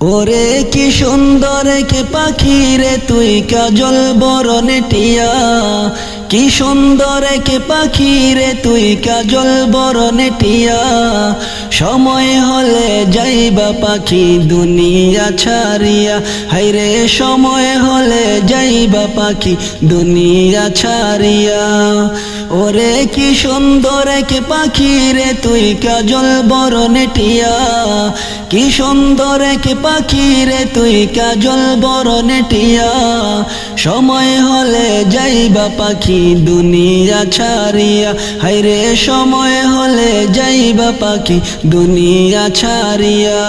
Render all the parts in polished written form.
ওরে কি সুন্দর কে পাখি রে তুই কাজল বরণে টিয়া, কি সুন্দর কে পাখি রে তুই কাজল বরণে টিয়া। সময় হলে যাইবা পাখি দুনিয়া ছাড়িয়া, হায়রে সময় হলে যাইবা পাখি দুনিয়া ছাড়িয়া। ওরে কি সুন্দর কে পাখি রে তুই কাজল বরণে টিয়া, কি সুন্দর কে পাখি রে তুই কাজল বরণে টিয়া। সময় হলে যাইবা পাখি দুনিয়া ছাড়িয়া, হায়রে সময় হলে যাইবা পাখি দুনিয়া ছাড়িয়া।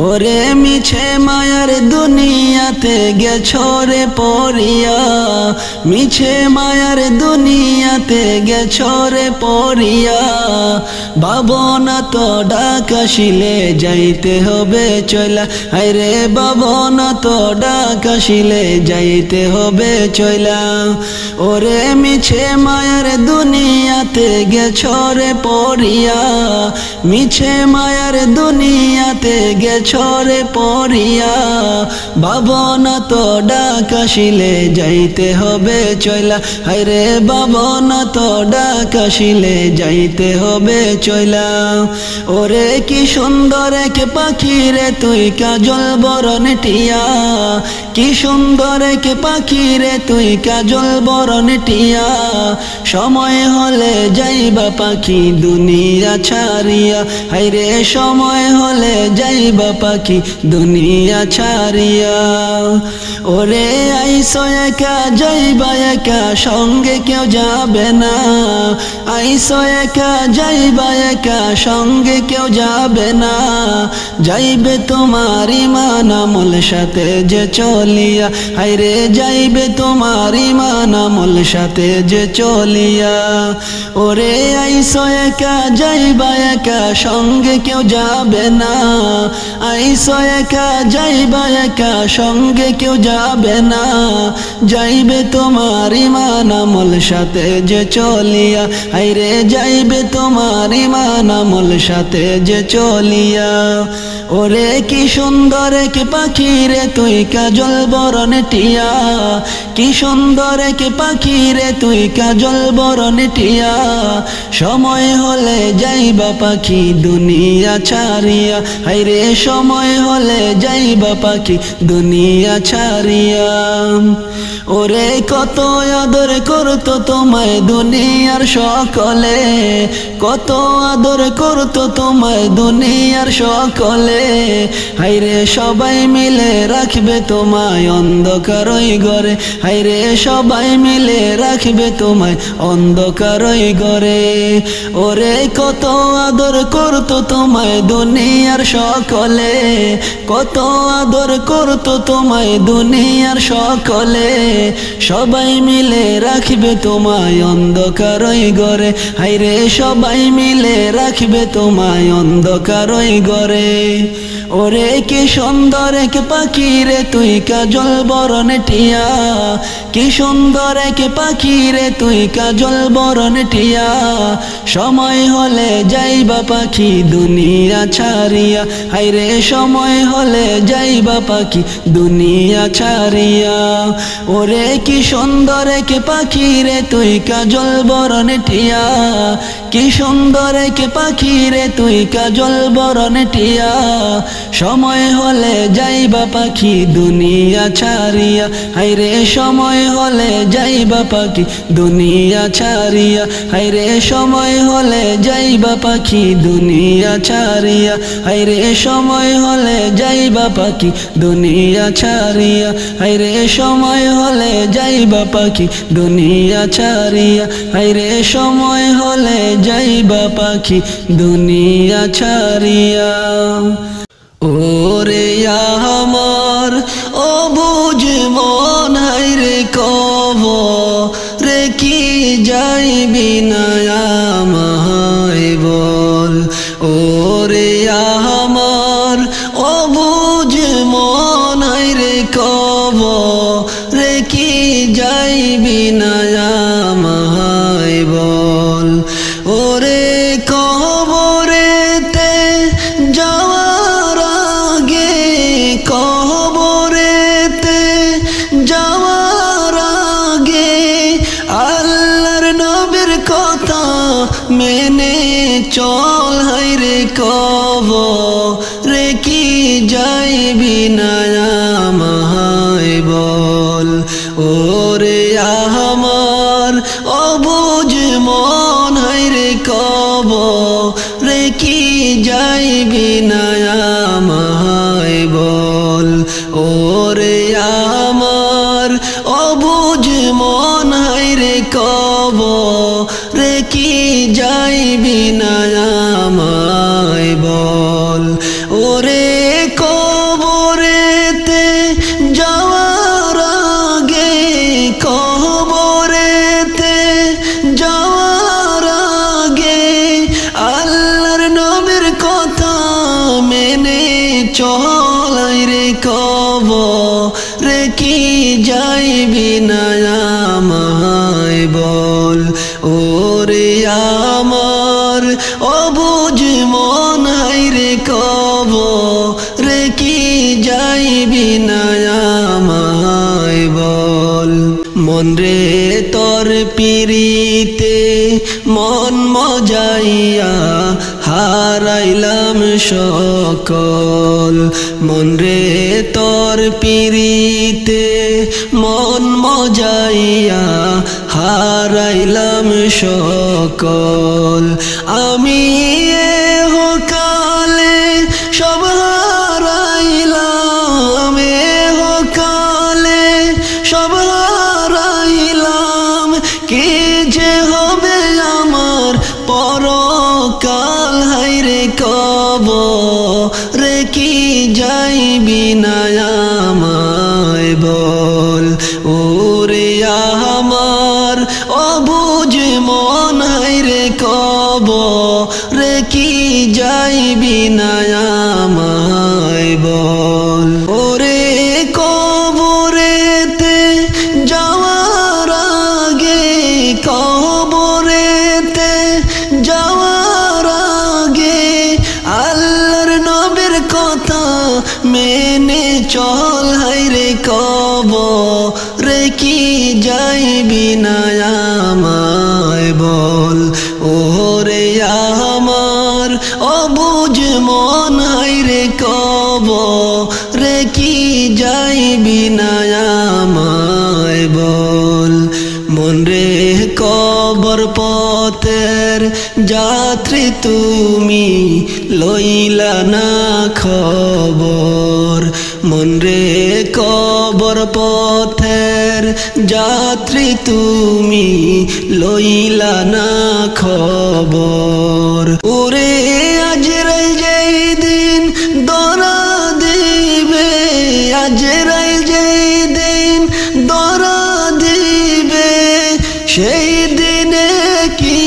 ওরে মিছে মায়ার দুনিয়াতে গেছো রে পড়িয়া, মিছে মায়ার দুনিয়াতে গেছো রে পড়িয়া। ভাবনা তো ডাক আসিলে যাইতে হবে চইলা, হায়রে ভাবনা তো ডাক আসিলে যাইতে হবে চইলা। ওরে মিছে মায়ার দুনিয়াতে গেছো রে পড়িয়া, মিছে মায়ার দুনিয়াতে গেছো রে পড়িয়া। ভাবনা তো ডাক আসিলে যাইতে হবে চইলা, হায়রে ভাবনা তো ডাক আসিলে যাইতে হবে চইলা। ওরে কি সুন্দর কে পাখি রে তুই কাজল বরণে টিয়া, কি সুন্দর কে পাখি রে তুই কাজল বরণে টিয়া। সময় হলে যাইবা পাখি দুনিয়া ছাড়িয়া, হায়রে সময় হলে যাইবা পাখি দুনিয়া ছাড়িয়া। ওরে আইসো একা যাইবা একা সঙ্গে কেউ যাবে না, আইসো একা যাইবা একা সঙ্গে কেউ যাবে না। যাইবে তোমার ইমান আমল সাথে যে চলিয়া, হায়রে যাইবে তোমার ইমান আমল সাথে যে চলিয়া। ওরে আইসো একা যাইবা একা সঙ্গে কেউ যাবে না, আইসো একা যাইবা একা সঙ্গে কেউ যাবে না। যাইবে তোমার ইমান আমল সাথে যে চলিয়া, হায়রে যাইবে তোমার ইমান আমল সাথে যে চলিয়া। ওরে কি সুন্দর কে পাখি রে তুই কাজল বরণে টিয়া, কি সুন্দর কে পাখি রে তুই কাজল বরণে টিয়া। সময় হলে যাইবা পাখি দুনিয়া ছাড়িয়া, হায়রে সময় হলে যাইবা পাখি দুনিয়া ছাড়িয়া। ওরে কত আদর করতো তোমায় দুনিয়ার সকলে, কত আদর করতো তোমায় দুনিয়ার সকলে। হায়রে সবাই মিলে রাখবে তোমায় অন্ধকারই ঘরে, হায়রে সবাই মিলে রাখবে তোমায় অন্ধকারই ঘরে। ওরে কত আদর করতো তোমায় দুনিয়ার সকলে, কত আদর করতো তোমায় দুনিয়ার সকলে। সবাই মিলে রাখবে তোমায় অন্ধকারই ঘরে, হায়রে সবাই মিলে রাখবে তোমায় অন্ধকারই ঘরে। ওরে কি সুন্দর কে পাখি রে তুই কাজল বরণে টিয়া, কি সুন্দর কে পাখি রে তুই কাজল বরণে টিয়া। সময় হলে যাইবা পাখি দুনিয়া ছাড়িয়া, হায়রে সময় হলে যাইবা পাখি দুনিয়া ছাড়িয়া। ওরে কি সুন্দর কে পাখি রে তুই কাজল বরণে টিয়া, কি সুন্দর কে পাখি রে তুই কাজল বরণে টিয়া। সময় হলে যাইবা পাখি দুনিয়া ছাড়িয়া, হায়রে সময় হলে যাইবা পাখি দুনিয়া ছাড়িয়া, হায়রে সময় হলে যাইবা পাখি দুনিয়া ছাড়িয়া, হায়রে সময় হলে যাইবা পাখি দুনিয়া ছাড়িয়া, হায়রে সময় হলে যাইবা পাখি দুনিয়া ছাড়িয়া, হায়রে সময় হলে যাইবা পাখি দুনিয়া ছাড়িয়া। ওরে আমার অবুঝ মন হায়রে কব রে কি যাইবি না আমায় বল। ওরে আমার অবুঝ মন হায়রে কব রে কি যাইবি না আমায় বল। ওরে কবরেতে যাওয়ার আগে চল হাইরে কবরে কি যাইবি না আমায় বল ওরে আমার অবুঝ মন হাইরে কবরে কি যাইবি না আমায় বল ওরে আমার অবুঝ মন হাইরে কবরে কি যাইবি না আমায় বল ওরে কবরেতে যাওয়ার আগে কবরেতে যাওয়ার আগে আল্লাহর নবীর কথা মেনে চল রে কবরে কি যাইবি না আমায় বল ওরে আমার অবুঝ মন হাইরে কবরে কি যাইবি না আমায় বল মন রে তোর পিরিতে মন মজাইয়া হারাইলাম সকল মন রে তোর পিরিতে মন মজাইয়া হারাইলাম সকল আমি কালে সব হারাইলাম কালে সব হারাইলাম কি যে হবে আমার পরকাল হাইরে কবরে কি যাইবি না আমায় বল ওরে আমার অবুঝ মন হাইরে কবরে কি যাইবি না আমায় বল ওরে কবরেতে যাওয়ার আগে কবরেতে যাওয়ার আগে আল্লাহর নবীর কথা মেনে চল হাইরে কবরে কি যাইবি না আমায় বল ওরে আমার অবুঝ মন হাইরে কবরে কি যাইবি না আমায় বল মন রে কবর পথের যাত্রী তুমি লইলা না খবর মন রে কবর পথের যাত্রী তুমি লইলা না খবর ওরে আজরাইল যেই দিন দরা দিবে আজরাইল যেই দিন দরা দিবে সেই দিনে কি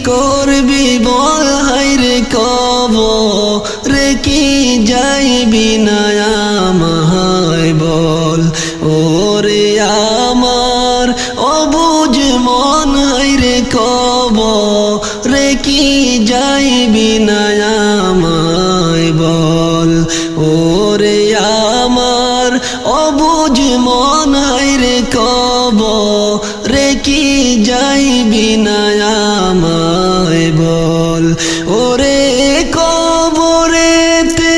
করবি বল হাইরে কবরে কি যাইবি না আমায় বল ওরে আমার অবুঝ মন হাইরে কবরে কি যাইবি না আমায় বল ওরে আমার অবুঝ মন হাইরে কবরে কি যাইবি না আমায় বল ওরে কবরেতে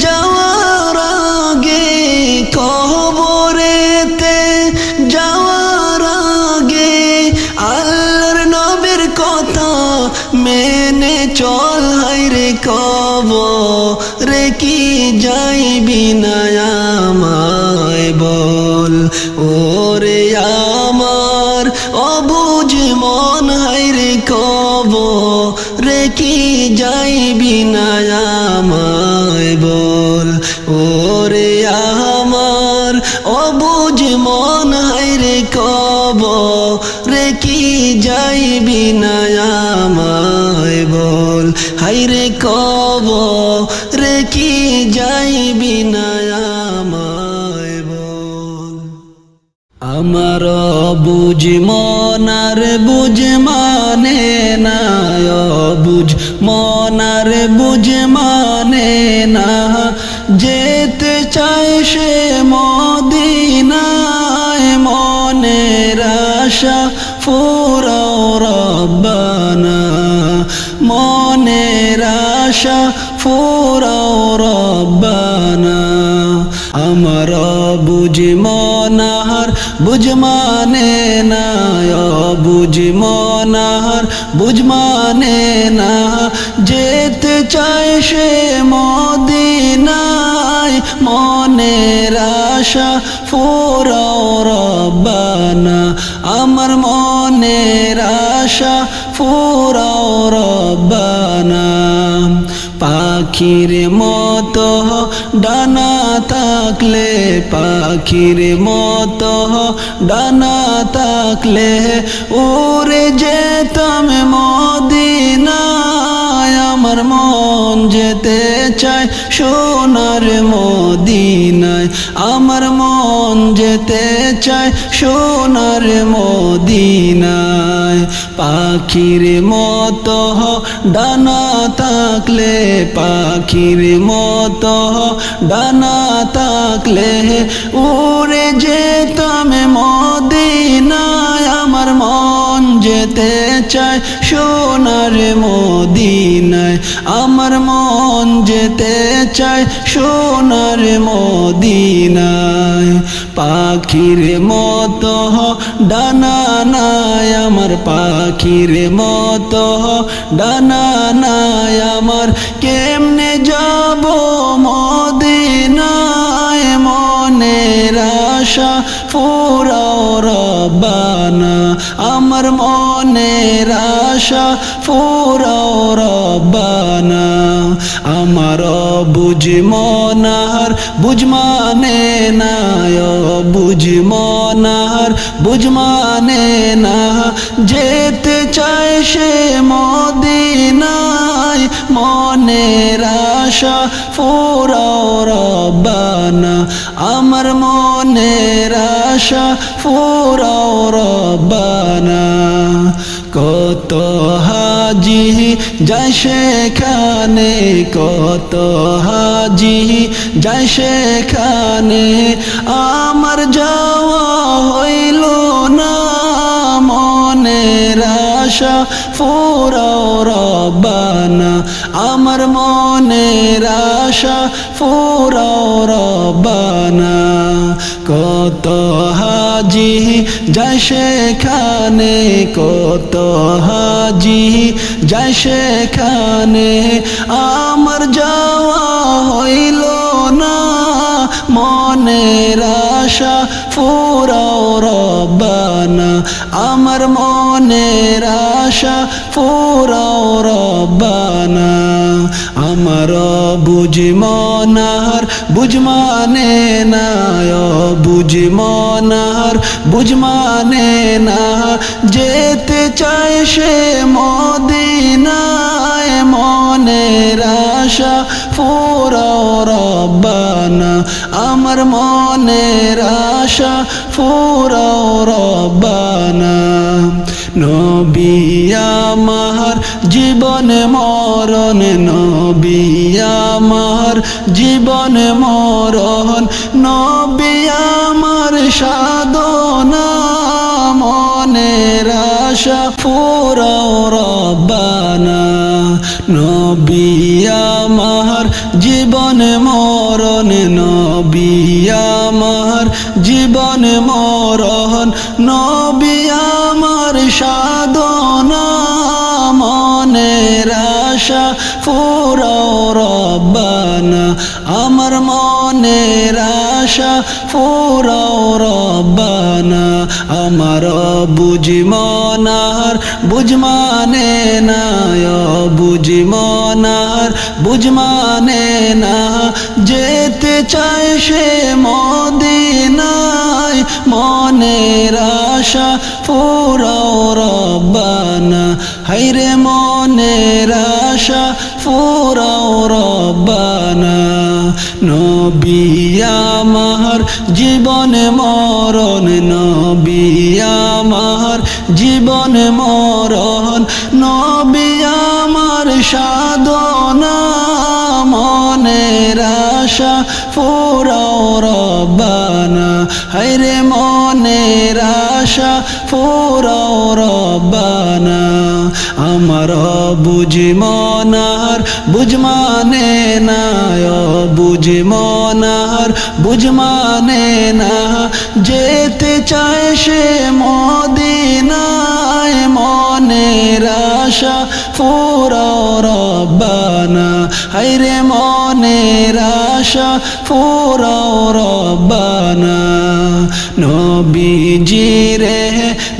যাওয়ার আগে কবরেতে যাওয়ার আগে আল্লাহর নবীর কথা মেনে চল হাইরে কবরে কি যাইবি না আমায় বল ওরে আমার অবুঝ মন হাইরে কবরে কি যাইবি না আমায় বল ওরে আমার অবুঝ মন হাইরে কবরে কি যাইবি না আমায় বল হাইরে কবরে কি যাইবি না আমায় বল আমার বুঝ মনার বুঝ মানে না বুঝ মনার বুঝ মানে না যেতে চায় সে মদিনায় মনের আশা ফুরাও রব্বানা মন আশা ফুরাও রব্বানা আমার বুঝ মনার বুঝ মানে না বুঝ মনার বুঝ মানে না যেতে চাই সে মদিনায় মনের আশা ফুরাও রব্বানা আমার মনের আশা ফুরাও রব্বানা পাখির মতো ডানা থাকলে পাখির মতো ডানা থাকলে উড়ে যেতাম মদিনায় আমার মন যেতে চায় সোনার মদিনায় আমার মন যেতে চায় সোনার মদিনায় পাখির মতো ডানা থাকলে পাখির মতো ডানা থাকলে উড়ে যেতাম মদিনায় আমার মন যেতে চায় সোনার মদিনায় আমার মন যেতে চায় সোনার মদিনায় পাখির মতো ডানা নাই আমার পাখির মতো ডানা নাই আমার কেমনে যাব মদিনায় মনের আশা ফুরাও রব্বানা আমার মনের আশা ফুরাও রব্বানা আমার বুঝ মনার বুঝ মানে না বুঝ মনার বুঝ মানে না যেতে চায় সে মদিনায় মনের আশা ফুরাও রব্বানা আমার মনের আশা ফুরাও রব্বানা কত হাজি যায় সেখানে কত হাজি যায় সেখানে আমার যাওয়া হইল না মনের আশা ফুরাও রব্বানা আমার মনের আশা ফুরাও রব্বানা কত হাজি যায় সেখানে কত হাজি যায় সেখানে আমার যাওয়া হইল না মনের আশা ফুরাও রব্বানা আমার মনের আশা ফুরাও রব্বানা আমার বুঝ মনার বুঝ মানে না বুঝ মনার বুঝ মানে না যেতে চায় সে মদিনায় মনের আশা ফুরাও রব্বানা আমার মনের আশা ফুরাও রব্বানা নবী আমার জীবন মরণ নবী আমার জীবন মরণ নবী আমার সাধনা মনের আশা ফুরাও রব্বানা নবী আমার জীবন মরণ নবী আমার জীবন মরণ নবী আমার সাধনা মনের আশা ফুরাও রব্বানা আমার মনের আশা ফুরাও রব্বানা আমার বুঝ মনার বুঝ মানে না বুঝ মনার বুঝ মানে না যেতে চায় সে মদিনায় মনের আশা ফুরাও রব্বানা হায়রে মনের আশা ফুরাও রব্বানা নবী আমার জীবন মরণ নবী আমার জীবন মরণ নবী আমার সাধনা মনের আশা ফুরাও রব্বানা হায়রে মনের আশা ফুরাও রব্বানা আমার বুঝ মনার বুঝ মানে না বুঝ মনার বুঝ মানে না যেতে চায় সে মদিনায় মনের আশা ফুরাও রব্বানা হায়রে মনের আশা ফুরাও রব্বানা নবীজি রে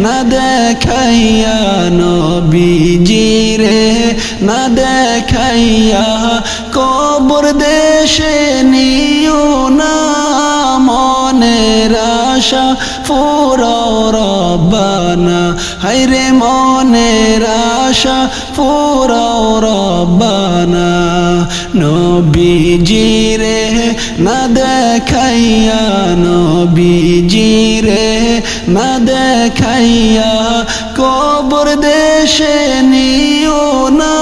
না দেখাইয়া নবীজি রে না দেখাইয়া কবর দেশে নিও না মনের আশা ফুরাও রব্বানা হায়রে মনের আশা ফুরাও রব্বানা নবীজি রে না দেখাইয়া নবীজি রে না দেখাইয়া কবর দেশে নিও না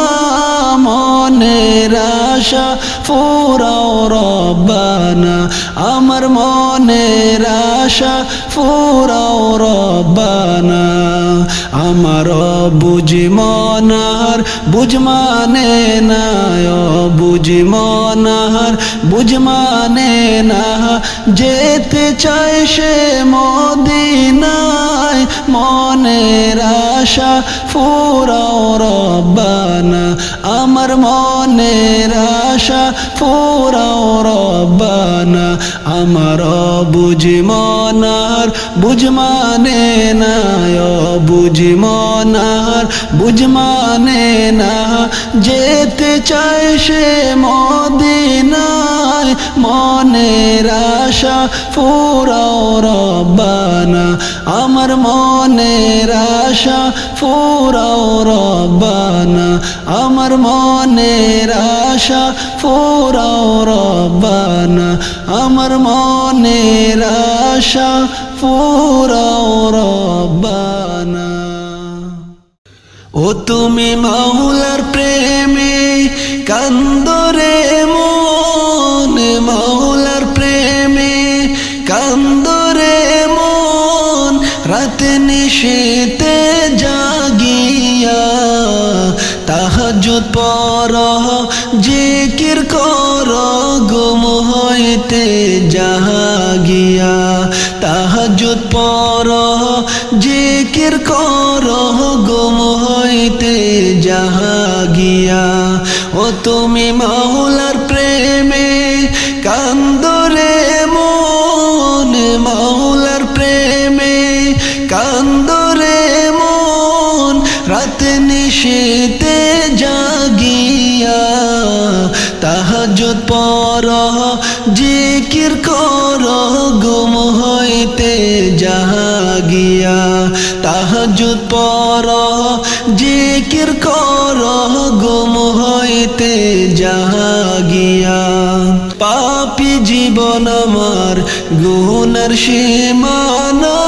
মনের আশা ফুরাও রব্বানা আমার মনের আশা ফুরাও রব্বানা আমার বুঝ মনার বুঝ মানে না বুঝ মনার বুঝ মানে না যেতে চায় সে মদিনায় মনের আশা ফুরাও রব্বানা আমার মনের আশা ফুরাও রব্বানা আমার বুঝ মনার বুঝ মানে না বুঝ মনার বুঝ মানে না যেতে চায় সে মদিনায় মনের আশা ফুরাও রব্বানা আমার মনের আশা ফুরাও রব্বানা আমার মনের আশা ফুরাও রব্বানা আমার মনের আশা ফুরাও রব্বানা ও তুমি মাওলার প্রেমে কান্দরে মন মাওলার প্রেমে কান্দরে মন রাত নিশীতে জাগিয়া তাহাজ্জুদ পড়হ জিকির কর গুম হইতে জাগিয়া তাহাজ্জুদ পড়হ জিকির কর গুম হইতে জাগিয়া ও তুমি মাওলার প্রেমে কান্দরে মন মাওলার প্রেমে কান্দরে মন রাত নিশীতে জাগিয়া তাহাজ্জুদ পড়হ জিকির কর গুম হইতে জাগিয়া তাহাজ্জুদ পড়হ জিকির কর গুম হইতে জাগিয়া পাপী জীবন আমার গুনার সীমানা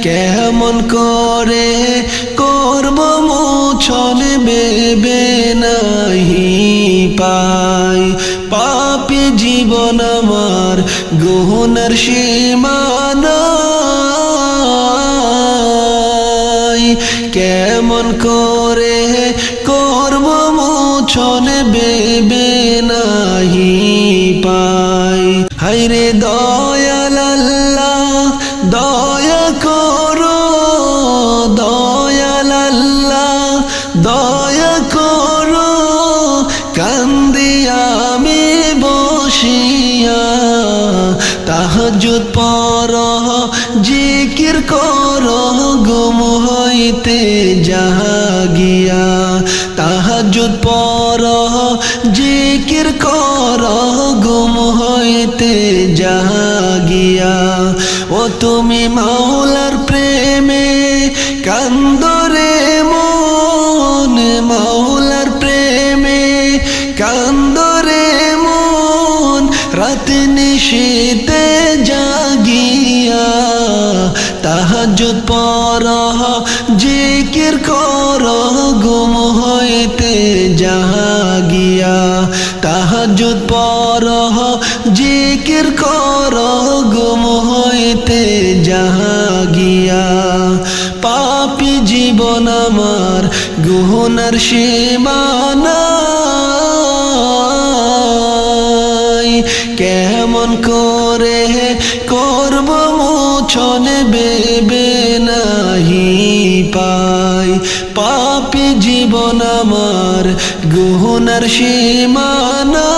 কেমন করে করব মোচন বেবে নাহি পাই পাপী জীবন আমার গুনার সীমানা কেমন করে করব মোচন বেবে নাহি পাই হায়রে দয়াল আল্লাহ দয়া করো দয়াল আল্লাহ দয়া করো কান্দি আমি বসিয়া তাহাজ্জুদ পড়হ জিকির করো গুম হইতে জাগিয়া তাহাজ্জুদ পড়হ জিকির করো গুম হইতে জাগিয়া ও তুমি মাওলার প্রেমে কান্দরে মন মাওলার প্রেমে কান্দরে মন রাত নিশীতে জাগিয়া তাহাজ্জুদ পড়হ জিকির করো গুম হইতে জাগিয়া তাহাজ্জুদ পড়হ জিকির কর ঘুম হইতে জাগিয়া পাপী জীবন আমার গুনার সীমানা কেমন করে করব মোচন ভেবে নাহি পাই পাপী জীবন আমার গুনার সীমানা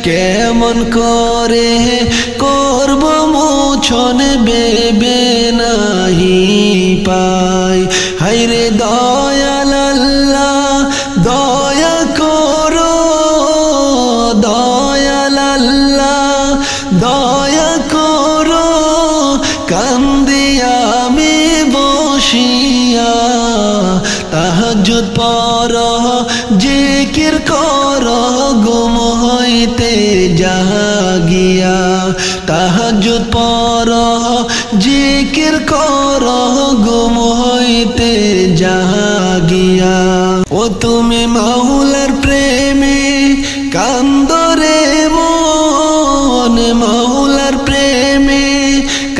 কেমন করে করব মোচন ভেবে নাহি পাই হায়রে দয়াল আল্লাহ দয়া করো দয়াল আল্লাহ দয়া করো কান্দি আমি বসিয়া তাহাজ্জুদ পড়হ জিকির কর ঘুম হইতে জাগিয়া তাহাজ্জুদ পড়হ জিকির কর ঘুম হইতে জাগিয়া ও তুমি মাওলার প্রেমে কান্দরে মন মাওলার প্রেমে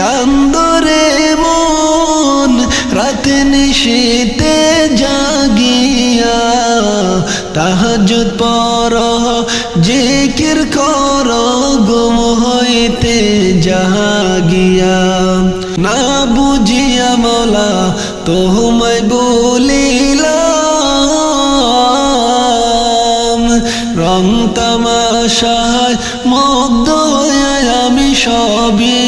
কান্দরে মন রাত নিশীতে জাগিয়া তাহাজ্জুদ পড়হ জিকির কর ঘুম হইতে জাগিয়া না বুঝিয়া মওলা তোমায় বলিলাম রং তামাশায় মুগ্ধ হয়ে আমি সবই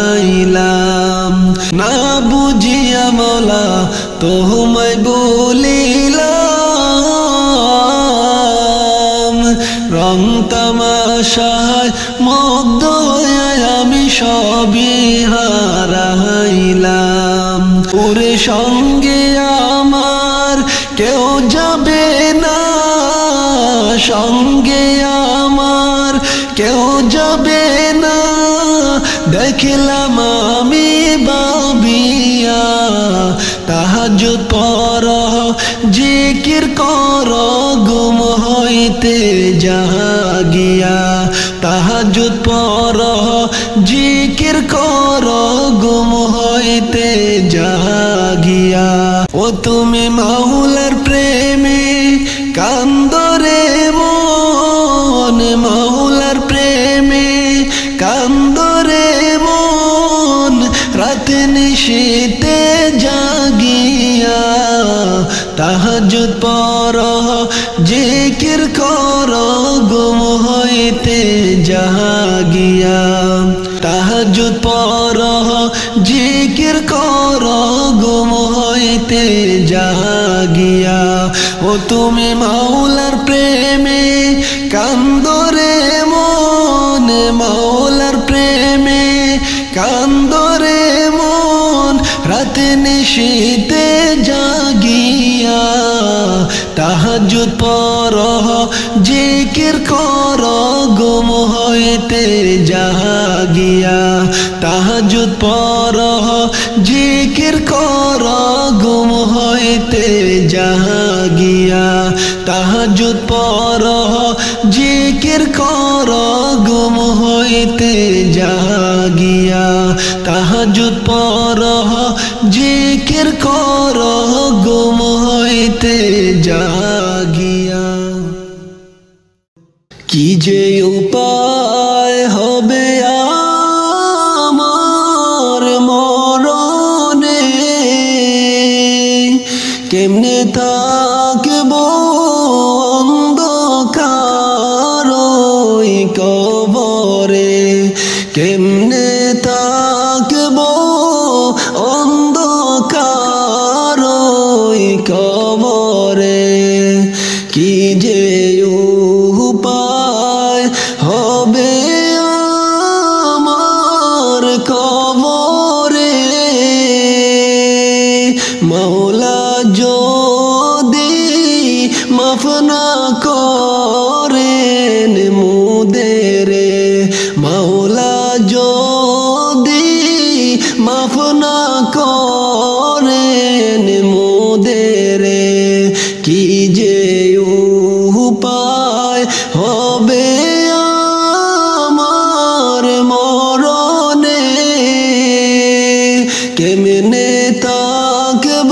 হারাইলাম না বুঝিয়া মওলা তোমায় বলিলাম রং তামাশায় মুগ্ধ হয়ে আমি সবই হারাইলাম ওরে সঙ্গে আমার কেউ যাবে না সঙ্গে আমার কেউ যাবে না দেখলাম আমি ভাবিয়া তাহাজ্জুদ পড়হ জিকির কর ঘুম হইতে জাগিয়া তাহাজ্জুদ পড়হ জিকির কর ঘুম হইতে জাগিয়া ও তুমি মাওলার প্রেমে কান্দরে মন মাওলার প্রেমে কান্দরে মন রাত নিশীতে জাগিয়া তাহাজ্জুদ পড়হ জিকির কর ঘুম হইতে জাগিয়া তাহাজ্জুদ পড়হ জিকির কর ঘুম হইতে জাগিয়া ও তুমি মাওলার প্রেমে কান্দরে মন মাওলার প্রেমে কান্দরে মন রাত নিশীতে জাগিয়া তাহাজ্জুদ পড়হ জিকির কর ঘুম হইতে জাগিয়া তাহাজ্জুদ পড়হ জিকির কর ঘুম হইতে জাগিয়া তাহাজ্জুদ পড়হ জিকির কর ঘুম হইতে জাগিয়া তাহাজ্জুদ পড়হ জিকির কর ঘুম হইতে জাগিয়া কি যে উপায় হবে আমার মরণে কেমনে থাকব অন্ধকার ওই কবরে কেমনে থাকব অন্ধকার ওই কবরে কি যে উপায় হবে আমার কবরে মাওলা যদি মাফ না করেন মুদেরে মাওলা যদি মাফ না করেন মুদেরে কি যে উপায় হবে আমার মরণে, কেমনে তাকব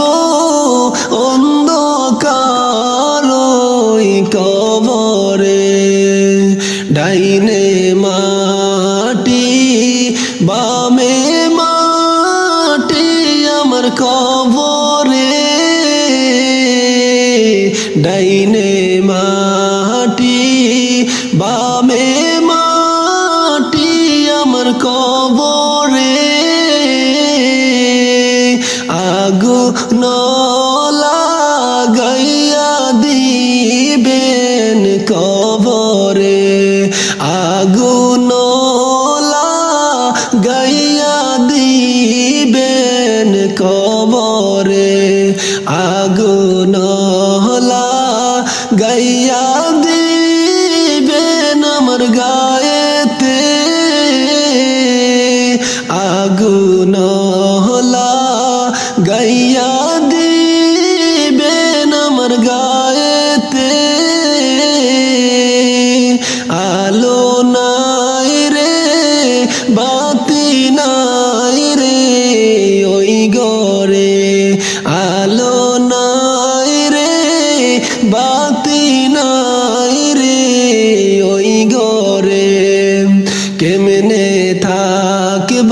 অন্ধকার ওই কবরে। ডাইনে মাটি বামে মাটি আমার কবরে, ডাইনে মাটি বামে মাটি আমার কবরে। আগুন লাগাইয়া দিবেন কবরে, আগুন লাগাইয়া দিবেন কবরে, আগুন লাগাইয়া দিবেন আমার গায়েতে, আগুন লাগাইয়া দিবেন আমার গায়েতে। আলো নাই রে বাতি নাই রে ওই ঘরে, আলো নাই রে বাতি নাই রে ওই ঘরে। কেমনে থাকব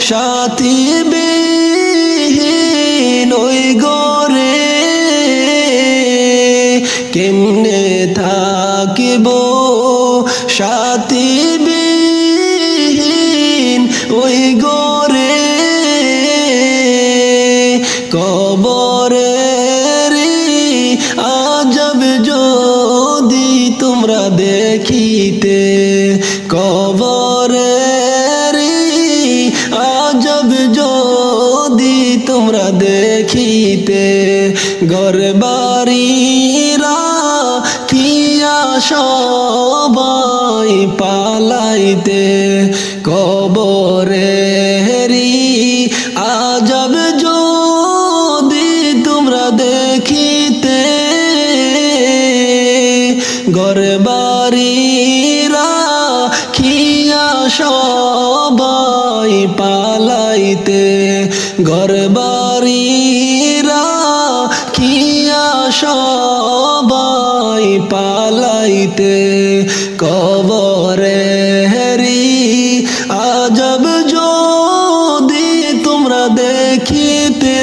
সাথী বিহীন ওই ঘরে, কেমনে থাকিব সাথী বিহীন ওই ঘরে। কবরের আজব যদি তোমরা দেখিতে, কবরের আজব যদি তোমরা দেখিতে, ঘর বাড়ি রাখিয়া সবাই পালাইতে, কবরেরি আজব যদি তোমরা দেখিতে, ঘর বাড়ি রাখিয়া সবাই পালাইতে, ঘর বাড়ি রাখিয়া সবাই পালাইতে। কবরেরি আজব যদি তোমরা দেখিতে,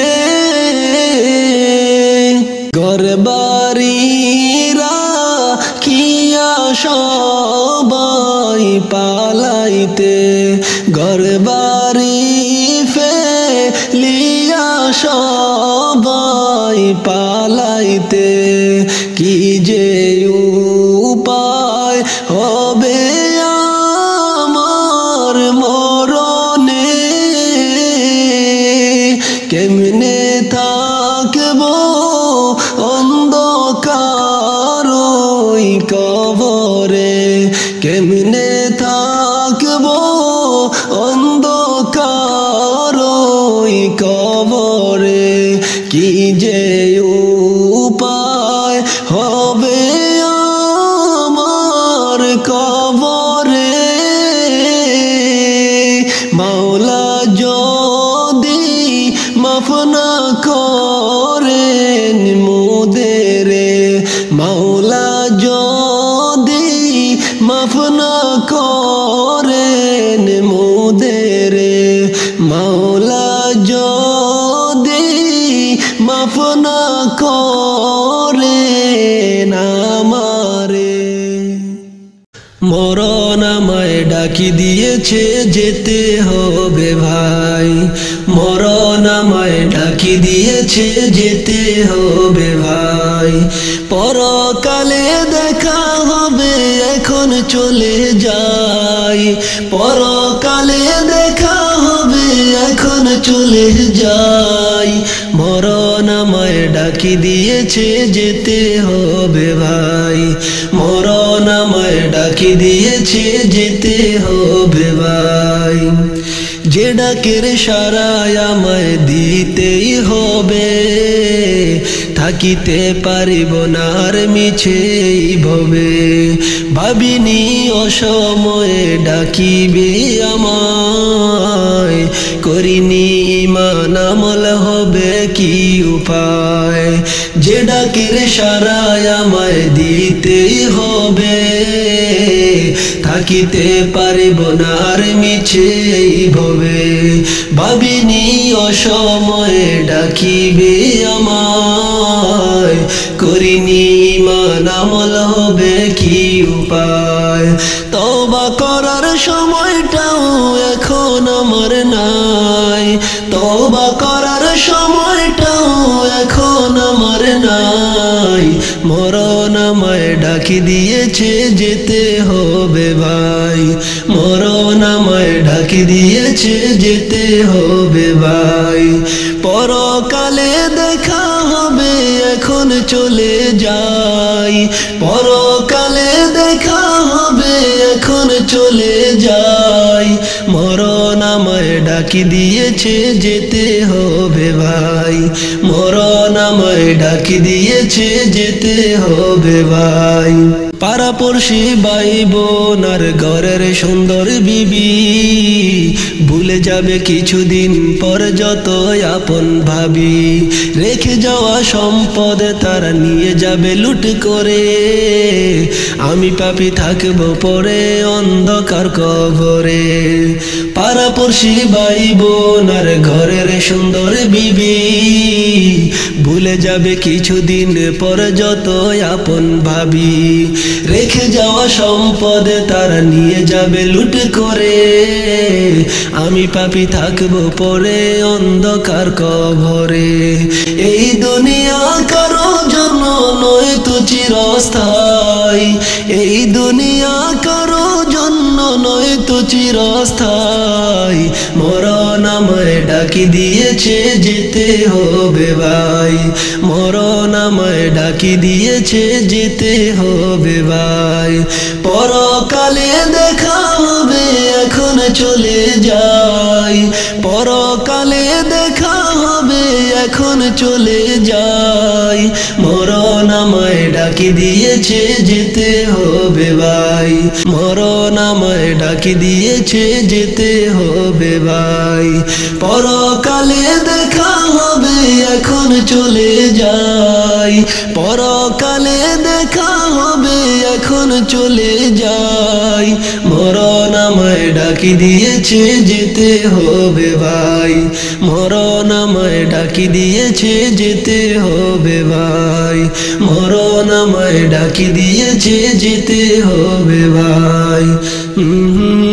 ঘর বাড়ি রাখিয়া সবাই পালাইতে, ঘর বাড়ি ফেলিয়া সবাই পালাইতে। কি যে উপায় হবে আমার মরণে, কেমনে থাকব অন্ধকার ওই কবরে, কেমনে থাকব অন্ধকার ওই কবরে। কি যে উপায় হবে আমার কবরে, মাওলা যদি মাফ না করেন মোদেরে, মাওলা যদি মাফ না করেন মোদেরে, মাওলা যদি মাফ না করেন আমারে। মরণ আমায় ডাকি দিয়েছে যেতে হবে ভাই, মরণ আমায় ডাকি দিয়েছে যেতে হবে ভাই। পরকালে দেখা হবে এখন চলে যাই, পরকালে দেখা হবে এখন চলে যাই। মরণ আমায় ডাকি দিয়েছে যেতে হবে ভাই, মরণ আমায় ডাকি দিয়েছে যেতে হবে ভাই। যে ডাকের সারায় আমায় দিতেই হবে, থাকিতে পারিব না আর মিছে ভবে ভাবিনি অসময়ে ডাকিবে আমায় করিনি ঈমান আমল হবে কি উপায় যে ডাকের সারায় আমায় দিতেই হবে থাকিতে পারিব না আর মিছে ভবে ভাবিনি অসময়ে ডাকিবে আমায় করিনি ঈমান আমল হবে কি উপায় তওবা করার সময়টাও এখন আমার নাই তওবা করার সময়টাও এখন আমার নাই মরণ আমায় ডাকি দিয়েছে যেতে হবে ভাই মরণ আমায় ডাকি দিয়েছে যেতে হবে ভাই পরকালে দেখা হবে এখন চলে যাই পরকালে দেখা হবে এখন চলে যাই মরণ আমায় ডাকি দিয়েছে যেতে হবে ভাই মরণ আমায় ডাকি দিয়েছে যেতে হবে ভাই পাড়াপড়শি ভাই বোন আর ঘরের সুন্দর বিবি ভুলে যাবে কিছুদিন পর যত আপন ভাবি রেখে যাওয়া সম্পদ তারা নিয়ে যাবে লুট করে আমি পাপী থাকবো পরে অন্ধকার কবরে পাড়াপড়শি ভাই বোন আর ঘরের সুন্দর বিবি ভুলে যাবে কিছুদিন পর যত আপন ভাবি রেখে যাওয়া সম্পদ তারা নিয়ে যাবে লুট করে আমি পাপী থাকবো পরে অন্ধকার কবরে এই দুনিয়া কারো জন্য নয় তো চিরস্থায়ী এই দুনিয়া কারো জন্য নয় তো চিরস্থায়ী মরণ আমায় ডাকি দিয়েছে যেতে হবে ভাই মরণ আমায় ডাকি দিয়েছে যেতে হবে ভাই পরকালে দেখা হবে এখন চলে যাই পরকালে দেখা হবে এখন চলে যাই মরণ আমায় ডাকি দিয়েছে যেতে হবে ভাই মরণ আমায় ডাকি দিয়েছে যেতে হবে ভাই পরকালে দেখা হবে এখন চলে যাই পরকালে দেখা হবে এখন চলে যাই মরণ আমায় ডাকি দিয়েছে যেতে হবে ভাই মরণ আমায় ডাকি দিয়েছে যেতে হবে ভাই মরণ আমায় ডাকি দিয়েছে যেতে হবে ভাই হুম